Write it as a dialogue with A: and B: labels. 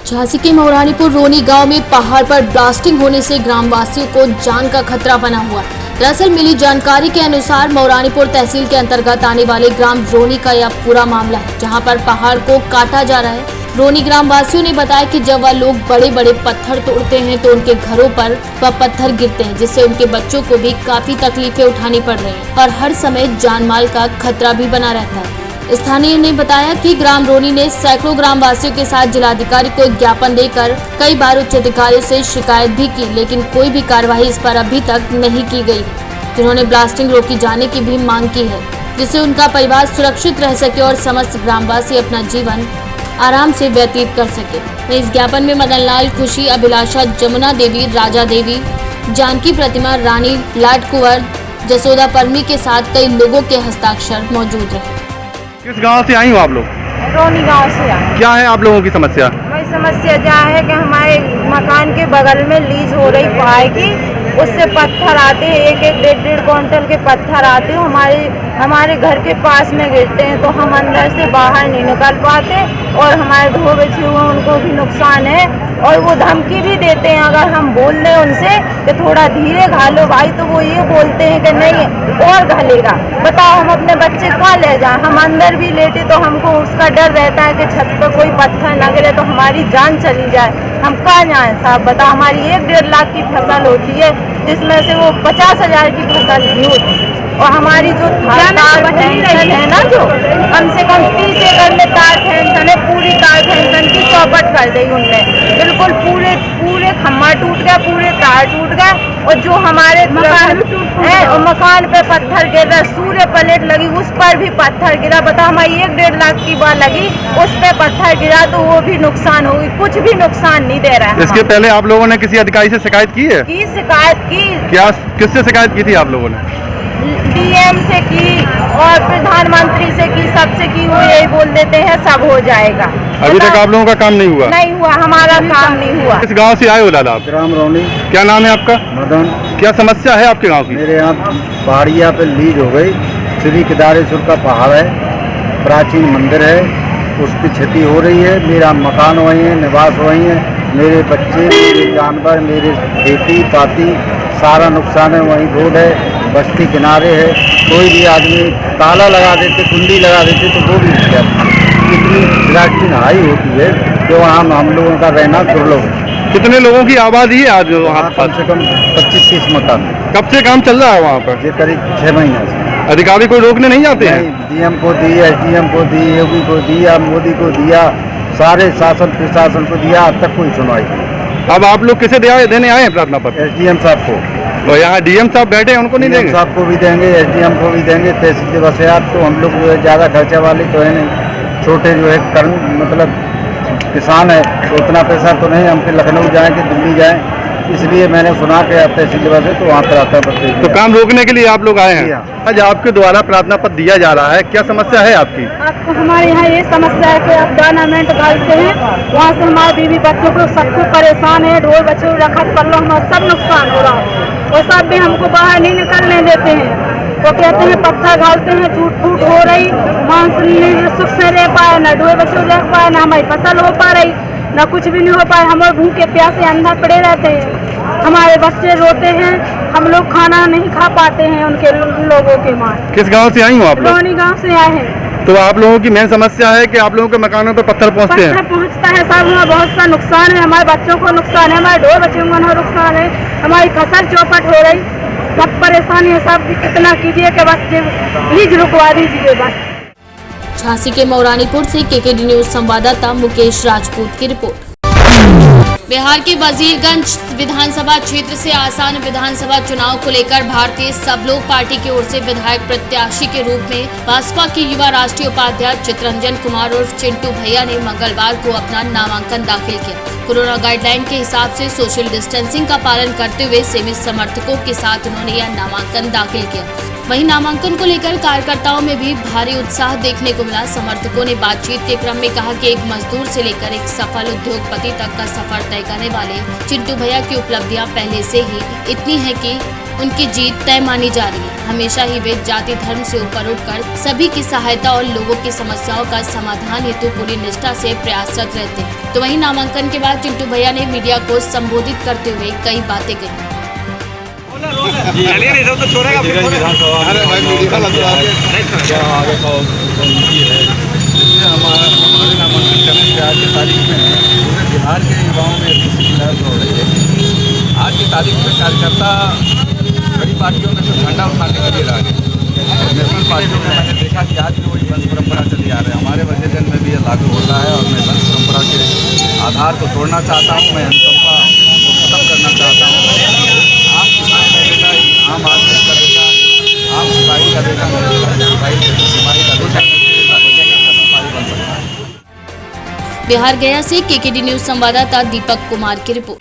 A: झांसी के मौरानीपुर रोनी गांव में पहाड़ पर ब्लास्टिंग होने से ग्रामवासियों को जान का खतरा बना हुआ है। दरअसल मिली जानकारी के अनुसार मौरानीपुर तहसील के अंतर्गत आने वाले ग्राम रोनी का यह पूरा मामला है, जहां पर पहाड़ को काटा जा रहा है। रोनी ग्रामवासियों ने बताया कि जब वह लोग बड़े बड़े पत्थर तोड़ते हैं तो उनके घरों पर वह पत्थर गिरते हैं, जिससे उनके बच्चों को भी काफी तकलीफें उठानी पड़ रही हैं और हर समय जान माल का खतरा भी बना रहता है। स्थानीय ने बताया कि ग्राम रोनी ने सैकड़ों ग्रामवासियों के साथ जिलाधिकारी को ज्ञापन देकर कई बार उच्च अधिकारियों से शिकायत भी की, लेकिन कोई भी कार्रवाई इस पर अभी तक नहीं की गई। जिन्होंने ब्लास्टिंग रोकी जाने की भी मांग की है, जिससे उनका परिवार सुरक्षित रह सके और समस्त ग्रामवासी अपना जीवन आराम से व्यतीत कर सके। वहीं इस ज्ञापन में मदन लाल, खुशी, अभिलाषा, जमुना देवी, राजा देवी, जानकी प्रतिमा, रानी, लाड कुंवर, जसोदा परमी के साथ कई लोगों के हस्ताक्षर मौजूद रहे।
B: किस गांव से आई हो आप लोग?
C: रोनी गांव से आए।
B: क्या है आप लोगों की समस्या?
C: वही समस्या क्या है कि हमारे मकान के बगल में लीज हो रही पहाड़ की, उससे पत्थर आते हैं, एक एक डेढ़ क्विंटल के पत्थर आते हैं, हमारे घर के पास में गिरते हैं, तो हम अंदर से बाहर नहीं निकल पाते और हमारे धो बचे हुए उनको भी नुकसान है। और वो धमकी भी देते हैं, अगर हम बोल दें उनसे कि थोड़ा धीरे घालो भाई, तो वो ये बोलते हैं कि नहीं और घालेगा। बताओ हम अपने बच्चे कहाँ ले जाएं? हम अंदर भी लेटे तो हमको उसका डर रहता है कि छत पर कोई पत्थर न गिरे तो हमारी जान चली जाए। हम कहाँ जाएं साहब? बताओ, हमारी 1-1.5 लाख की फसल होती है, जिसमें से वो 50,000 की फसल नहीं होती। और हमारी जो तार फैंसन है ना, जो कम से कम 30 एकड़ में तार फैंसन है, पूरी तार फैंसन की चौपट कर दी उनने। बिल्कुल पूरे खम्मा टूट गया, पूरे तार टूट गए। और जो हमारे मकान पे पत्थर गिर रहा, सूर्य प्लेट लगी, उस पर भी पत्थर गिरा। बताओ, हमारी 1-1.5 लाख की बात लगी, उस पे पत्थर गिरा तो वो भी नुकसान होगी, कुछ भी नुकसान नहीं दे रहा है।
B: इसके पहले आप लोगों ने किसी अधिकारी से शिकायत की है?
C: शिकायत की।
B: क्या, किससे शिकायत की थी आप लोगों ने?
C: डीएम से की और प्रधानमंत्री से की, सबसे की। वो यही बोल देते हैं सब हो जाएगा।
B: अभी तक आप लोगों का काम नहीं हुआ?
C: नहीं हुआ, हमारा काम नहीं हुआ।
B: किस गांव से आए हो दादा आप?
D: ग्राम रोनी।
B: क्या नाम है आपका?
D: मदन।
B: क्या समस्या है आपके गांव की?
D: मेरे यहाँ पहाड़िया पे लीज हो गई। श्री केदारेश्वर का पहाड़ है, प्राचीन मंदिर है, उसकी क्षति हो रही है। मेरा मकान वहीं है, निवास वहीं है, मेरे बच्चे, मेरे जानवर, मेरे खेती पाती सारा नुकसान है। वहीं रोड है, बस्ती किनारे है, कोई भी आदमी ताला लगा देते, कुंडी लगा देते तो वो भी नहीं जाता। इतनी ब्लास्टिंग हाई होती है कि वहाँ हम लोगों का रहना दुर्लभ है।
B: कितने लोगों की आबादी है आज वहाँ?
D: कम से कम 25-30 मकान।
B: कब से काम चल रहा है वहाँ पर?
D: ये करीब 6 महीने से।
B: अधिकारी को रोकने नहीं जाते हैं?
D: डीएम को दी, एसडीएम को दी, योगी को दिया, मोदी को दिया, सारे शासन प्रशासन को दिया, अब तक कोई सुनवाई नहीं।
B: अब आप लोग किसे देने आए हैं प्रार्थना पत्र?
D: एसडीएम साहब को।
B: और यहाँ डीएम साहब बैठे हैं, उनको नहीं देंगे?
D: साहब को भी देंगे, एसडीएम को भी देंगे। तहसील दिवस है आप, तो हम लोग जो है ज़्यादा खर्चा वाले तो है नहीं, छोटे जो है मतलब किसान है, तो उतना पैसा तो नहीं हम फिर लखनऊ जाएँ कि दिल्ली जाएँ। इसलिए मैंने सुना कि आप तहसील दिवस है तो वहाँ प्रार्थना पत्र।
B: तो काम रोकने के लिए आप लोग आए हैं? आज आपके द्वारा प्रार्थना पत्र दिया जा रहा है, क्या समस्या है आपकी?
E: आपको हमारे यहाँ ये समस्या है कि आप दानामेंट डालते हैं, वहाँ से हमारे बीवी बच्चों को सब कुछ परेशान है, ढोल बच्चों रखत कर लो, हमारा सब नुकसान हो रहा है। वो सब भी हमको बाहर नहीं निकलने देते हैं। वो कहते हैं पत्थर डालते हैं, टूट फूट हो रही, मांस सुख से रह पाए, न ढोल बच्चों रह पाए, न हमारी फसल हो पा रही, न कुछ भी नहीं हो पाए। हम लोग भूखे प्यासे अंदर पड़े रहते हैं, हमारे बच्चे रोते हैं, हम लोग खाना नहीं खा पाते हैं उनके लोगों के मार।
B: किस गांव से आई हो आप लोग?
E: रोनी गांव से आए हैं।
B: तो आप लोगों की मेन समस्या है कि आप लोगों के मकानों पर पत्थर पहुंचते हैं?
E: पत्थर पहुंचता है साहब, हमारा बहुत सा नुकसान है, हमारे बच्चों को नुकसान है, हमारे ढोर बच्चों को नुकसान है, हमारी फसल चौपट हो रही, सब परेशानी है। सब कितना कीजिए कि बस प्लीज रुकवा दीजिए बस।
A: झांसी के मौरानीपुर से केकेडी न्यूज संवाददाता मुकेश राजपूत की रिपोर्ट। बिहार के वजीरगंज विधानसभा क्षेत्र से आसान विधानसभा चुनाव को लेकर भारतीय सब लोग पार्टी की ओर से विधायक प्रत्याशी के रूप में भाजपा के युवा राष्ट्रीय उपाध्यक्ष चितरंजन कुमार और चिंटू भैया ने मंगलवार को अपना नामांकन दाखिल किया। कोरोना गाइडलाइन के हिसाब से सोशल डिस्टेंसिंग का पालन करते हुए सीमित समर्थकों के साथ उन्होंने यह नामांकन दाखिल किया। वहीं नामांकन को लेकर कार्यकर्ताओं में भी भारी उत्साह देखने को मिला। समर्थकों ने बातचीत के क्रम में कहा कि एक मजदूर से लेकर एक सफल उद्योगपति तक का सफर तय करने वाले चिंटू भैया की उपलब्धियां पहले से ही इतनी है कि उनकी जीत तय मानी जा रही है। हमेशा ही वे जाति धर्म से ऊपर उठकर सभी की सहायता और लोगों की समस्याओं का समाधान हेतु पूरी निष्ठा से प्रयासरत रहते हैं। तो वहीं नामांकन के बाद चिंटू भैया ने मीडिया को संबोधित करते हुए कई बातें कही।
F: हमारे नामांकन करने की आज की तारीख में पूरे बिहार के युवाओं में हो रही है। आज की तारीख में कार्यकर्ता बड़ी पार्टियों में से झंडा उठाने के लिए रह गए। नेशनल पार्टियों में मैंने देखा कि आज भी वही वंश परंपरा चली आ रही है। हमारे वजहजन में भी ये लागू होता है और मैं वंश परंपरा के आधार को तोड़ना चाहता हूँ। मैं अनुकंपा को खत्म करना चाहता हूँ। आम किसान का बेटा आम आदमी का बेटा, आम सिपाही का बेटा सिपाही का बेटा बन सकता है।
A: बिहार गया से केकेडी न्यूज संवाददाता दीपक कुमार की रिपोर्ट।